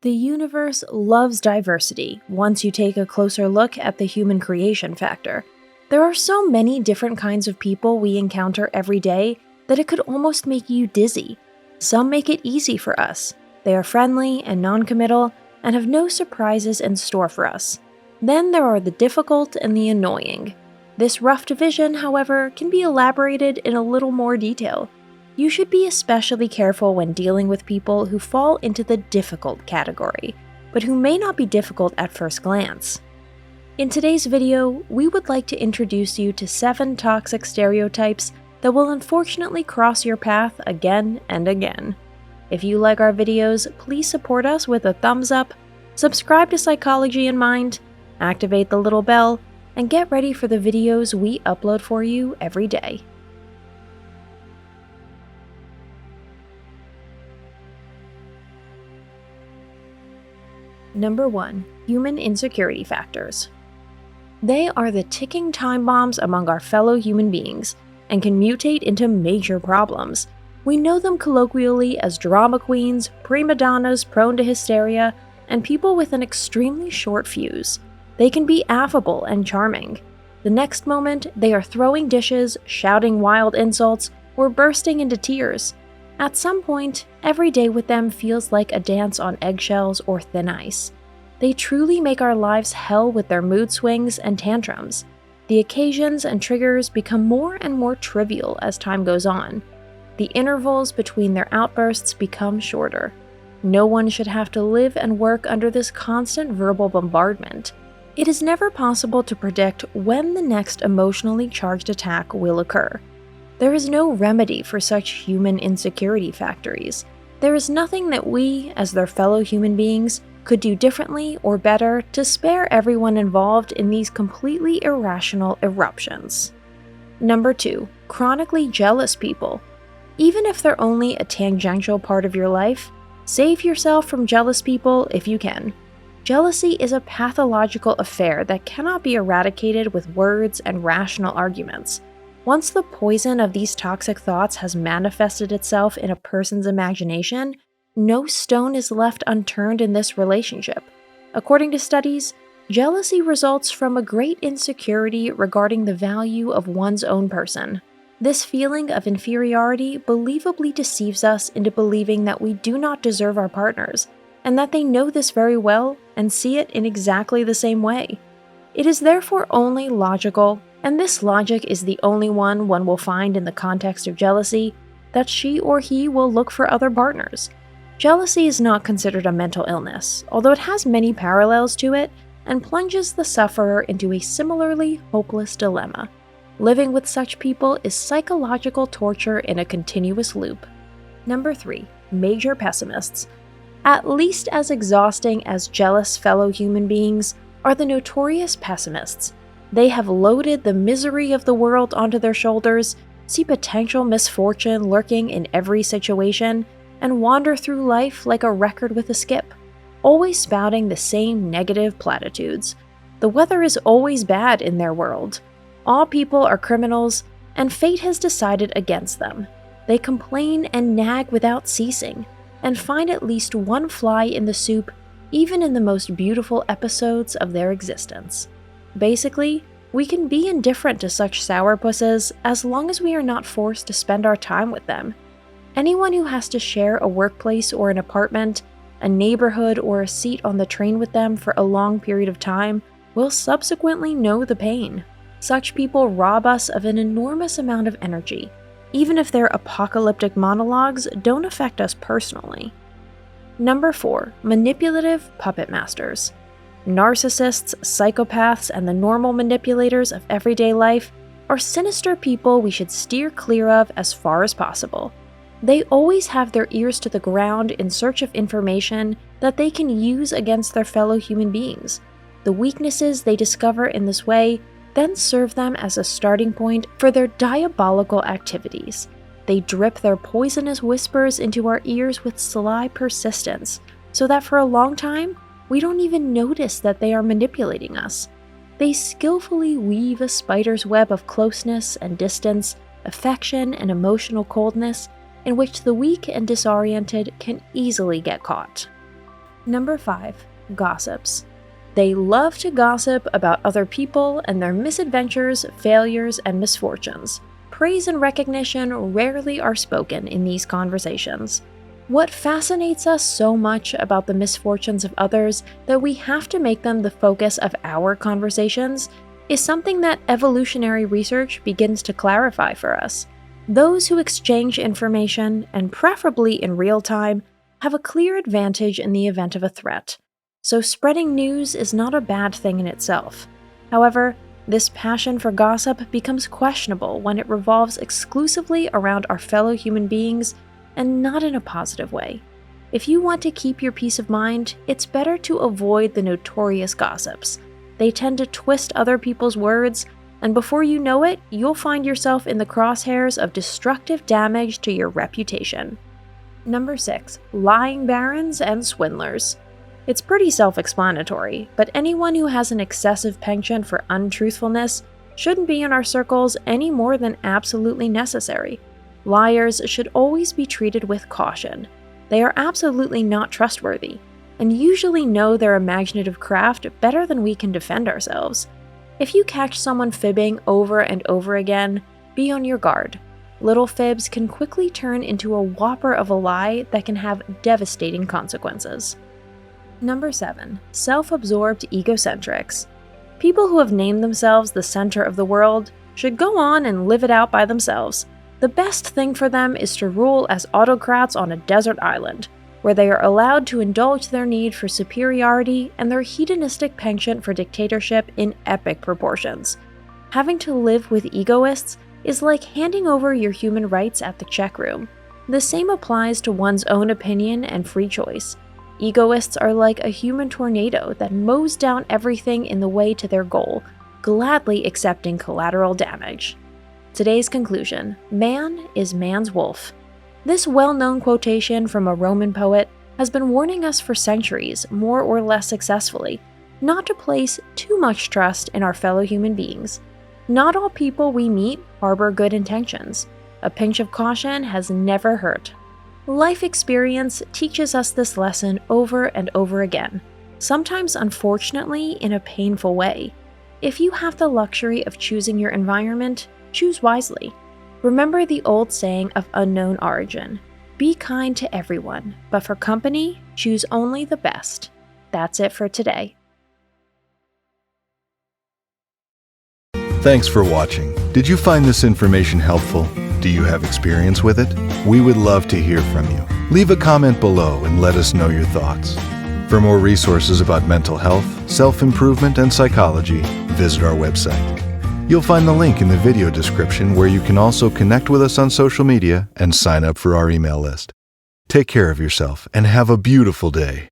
The universe loves diversity once you take a closer look at the human creation factor. There are so many different kinds of people we encounter every day that it could almost make you dizzy. Some make it easy for us. They are friendly and noncommittal and have no surprises in store for us. Then there are the difficult and the annoying. This rough division, however, can be elaborated in a little more detail. You should be especially careful when dealing with people who fall into the difficult category, but who may not be difficult at first glance. In today's video, we would like to introduce you to 7 toxic stereotypes that will unfortunately cross your path again and again. If you like our videos, please support us with a thumbs up, subscribe to Psychology in Mind, activate the little bell, and get ready for the videos we upload for you every day. Number 1. Human insecurity factors. They are the ticking time bombs among our fellow human beings and can mutate into major problems. We know them colloquially as drama queens, prima donnas prone to hysteria, and people with an extremely short fuse. They can be affable and charming. The next moment, they are throwing dishes, shouting wild insults, or bursting into tears. At some point, every day with them feels like a dance on eggshells or thin ice. They truly make our lives hell with their mood swings and tantrums. The occasions and triggers become more and more trivial as time goes on. The intervals between their outbursts become shorter. No one should have to live and work under this constant verbal bombardment. It is never possible to predict when the next emotionally charged attack will occur. There is no remedy for such human insecurity factories. There is nothing that we, as their fellow human beings, could do differently or better to spare everyone involved in these completely irrational eruptions. Number 2. Chronically jealous people. Even if they're only a tangential part of your life, save yourself from jealous people if you can. Jealousy is a pathological affair that cannot be eradicated with words and rational arguments. Once the poison of these toxic thoughts has manifested itself in a person's imagination, no stone is left unturned in this relationship. According to studies, jealousy results from a great insecurity regarding the value of one's own person. This feeling of inferiority believably deceives us into believing that we do not deserve our partners, and that they know this very well and see it in exactly the same way. It is therefore only logical, and this logic is the only one will find in the context of jealousy, that she or he will look for other partners. Jealousy is not considered a mental illness, although it has many parallels to it and plunges the sufferer into a similarly hopeless dilemma. Living with such people is psychological torture in a continuous loop. Number 3. Major pessimists. At least as exhausting as jealous fellow human beings are the notorious pessimists. They have loaded the misery of the world onto their shoulders, see potential misfortune lurking in every situation, and wander through life like a record with a skip, always spouting the same negative platitudes. The weather is always bad in their world. All people are criminals, and fate has decided against them. They complain and nag without ceasing, and find at least one fly in the soup, even in the most beautiful episodes of their existence. Basically, we can be indifferent to such sourpusses as long as we are not forced to spend our time with them. Anyone who has to share a workplace or an apartment, a neighborhood, or a seat on the train with them for a long period of time will subsequently know the pain. Such people rob us of an enormous amount of energy, even if their apocalyptic monologues don't affect us personally. Number 4. Manipulative puppet masters. Narcissists, psychopaths, and the normal manipulators of everyday life are sinister people we should steer clear of as far as possible. They always have their ears to the ground in search of information that they can use against their fellow human beings. The weaknesses they discover in this way then serve them as a starting point for their diabolical activities. They drip their poisonous whispers into our ears with sly persistence, so that for a long time, we don't even notice that they are manipulating us. They skillfully weave a spider's web of closeness and distance, affection and emotional coldness, in which the weak and disoriented can easily get caught. Number 5. Gossips. They love to gossip about other people and their misadventures, failures, and misfortunes. Praise and recognition rarely are spoken in these conversations. What fascinates us so much about the misfortunes of others that we have to make them the focus of our conversations is something that evolutionary research begins to clarify for us. Those who exchange information, and preferably in real time, have a clear advantage in the event of a threat. So spreading news is not a bad thing in itself. However, this passion for gossip becomes questionable when it revolves exclusively around our fellow human beings and not in a positive way. If you want to keep your peace of mind, it's better to avoid the notorious gossips. They tend to twist other people's words, and before you know it, you'll find yourself in the crosshairs of destructive damage to your reputation. Number 6. Lying barons and swindlers. It's pretty self-explanatory, but anyone who has an excessive penchant for untruthfulness shouldn't be in our circles any more than absolutely necessary. Liars should always be treated with caution. They are absolutely not trustworthy, and usually know their imaginative craft better than we can defend ourselves. If you catch someone fibbing over and over again, be on your guard. Little fibs can quickly turn into a whopper of a lie that can have devastating consequences. Number 7. Self-absorbed egocentrics. People who have named themselves the center of the world should go on and live it out by themselves. The best thing for them is to rule as autocrats on a desert island, where they are allowed to indulge their need for superiority and their hedonistic penchant for dictatorship in epic proportions. Having to live with egoists is like handing over your human rights at the check room. The same applies to one's own opinion and free choice. Egoists are like a human tornado that mows down everything in the way to their goal, gladly accepting collateral damage. Today's conclusion: man is man's wolf. This well-known quotation from a Roman poet has been warning us for centuries, more or less successfully, not to place too much trust in our fellow human beings. Not all people we meet harbor good intentions. A pinch of caution has never hurt. Life experience teaches us this lesson over and over again, sometimes unfortunately in a painful way. If you have the luxury of choosing your environment, choose wisely. Remember the old saying of unknown origin: be kind to everyone, but for company, choose only the best. That's it for today. Thanks for watching. Did you find this information helpful? Do you have experience with it? We would love to hear from you. Leave a comment below and let us know your thoughts. For more resources about mental health, self-improvement, and psychology, visit our website. You'll find the link in the video description where you can also connect with us on social media and sign up for our email list. Take care of yourself and have a beautiful day.